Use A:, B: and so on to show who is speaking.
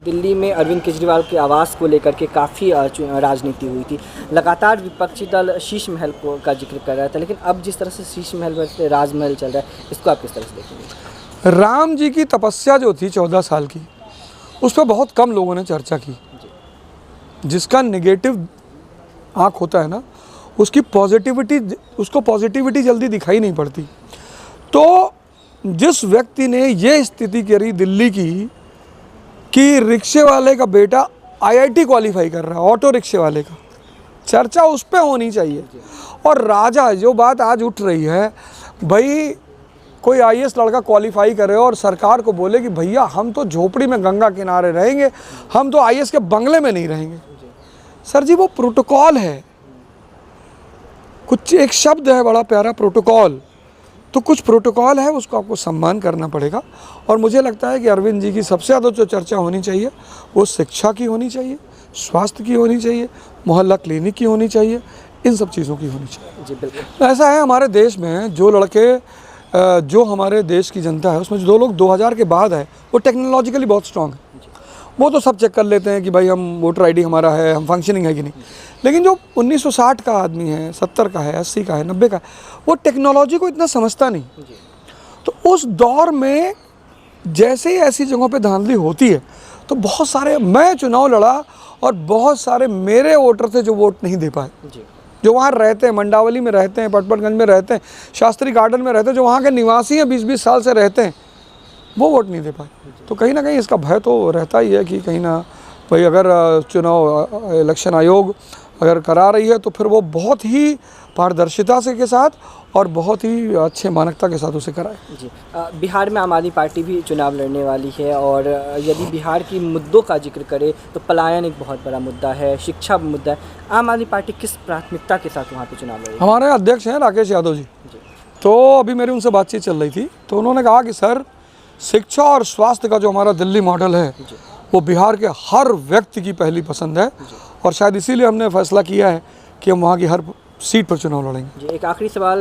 A: दिल्ली में अरविंद केजरीवाल के आवास को लेकर के काफ़ी राजनीति हुई थी। लगातार विपक्षी दल शीश महल का जिक्र कर रहा था, लेकिन अब जिस तरह से शीश महल से राजमहल चल रहा है, इसको आप किस तरह से देखेंगे?
B: राम जी की तपस्या जो थी 14 साल की, उस पर बहुत कम लोगों ने चर्चा की। जिसका नेगेटिव आँख होता है ना, उसको पॉजिटिविटी जल्दी दिखाई नहीं पड़ती। तो जिस व्यक्ति ने ये स्थिति करी दिल्ली की कि रिक्शे वाले का बेटा IIT क्वालिफाई कर रहा है, ऑटो रिक्शे वाले का, चर्चा उस पे होनी चाहिए। और राजा जो बात आज उठ रही है, भाई कोई IAS लड़का क्वालिफाई करे और सरकार को बोले कि भैया हम तो झोपड़ी में गंगा किनारे रहेंगे, हम तो IAS के बंगले में नहीं रहेंगे। सर जी, वो प्रोटोकॉल है, कुछ एक शब्द है बड़ा प्यारा, प्रोटोकॉल। तो कुछ प्रोटोकॉल है, उसको आपको सम्मान करना पड़ेगा। और मुझे लगता है कि अरविंद जी की सबसे ज़्यादा जो चर्चा होनी चाहिए वो शिक्षा की होनी चाहिए, स्वास्थ्य की होनी चाहिए, मोहल्ला क्लिनिक की होनी चाहिए, इन सब चीज़ों की होनी चाहिए।
A: जी बिल्कुल।
B: तो ऐसा है हमारे देश में, जो लड़के जो हमारे देश की जनता है उसमें जो लोग 2000 के बाद है, वो टेक्नोलॉजिकली बहुत स्ट्रॉन्ग है। वो तो सब चेक कर लेते हैं कि भाई हम वोटर ID हमारा है, हम फंक्शनिंग है कि नहीं। लेकिन जो 1960 का आदमी है, 70 का है, 80 का है, 90 का है, वो टेक्नोलॉजी को इतना समझता नहीं। तो उस दौर में जैसे ही ऐसी जगहों पे धांधली होती है, तो बहुत सारे, मैं चुनाव लड़ा और बहुत सारे मेरे वोटर थे जो वोट नहीं दे पाए, जो वहाँ रहते हैं, मंडावली में रहते हैं, पटपटगंज में रहते हैं, शास्त्री गार्डन में रहते हैं, जो वहाँ के निवासी हैं, 20-20 साल से रहते हैं, वो वोट नहीं दे पाए। तो कहीं ना कहीं इसका भय तो रहता ही है कि कहीं ना भाई अगर चुनाव इलेक्शन आयोग अगर करा रही है तो फिर वो बहुत ही पारदर्शिता से के साथ और बहुत ही अच्छे मानकता के साथ उसे कराए।
A: जी, बिहार में आम आदमी पार्टी भी चुनाव लड़ने वाली है, और यदि बिहार की मुद्दों का जिक्र करें तो पलायन एक बहुत बड़ा मुद्दा है, शिक्षा मुद्दा है। आम आदमी पार्टी किस प्राथमिकता के साथ वहाँ पे चुनाव लड़ रही है?
B: हमारे अध्यक्ष हैं राकेश यादव जी। तो अभी मेरी उनसे बातचीत चल रही थी, तो उन्होंने कहा कि सर, शिक्षा और स्वास्थ्य का जो हमारा दिल्ली मॉडल है वो बिहार के हर व्यक्ति की पहली पसंद है, और शायद इसीलिए हमने फैसला किया है कि हम वहाँ की हर सीट पर चुनाव लड़ेंगे।
A: एक आखिरी सवाल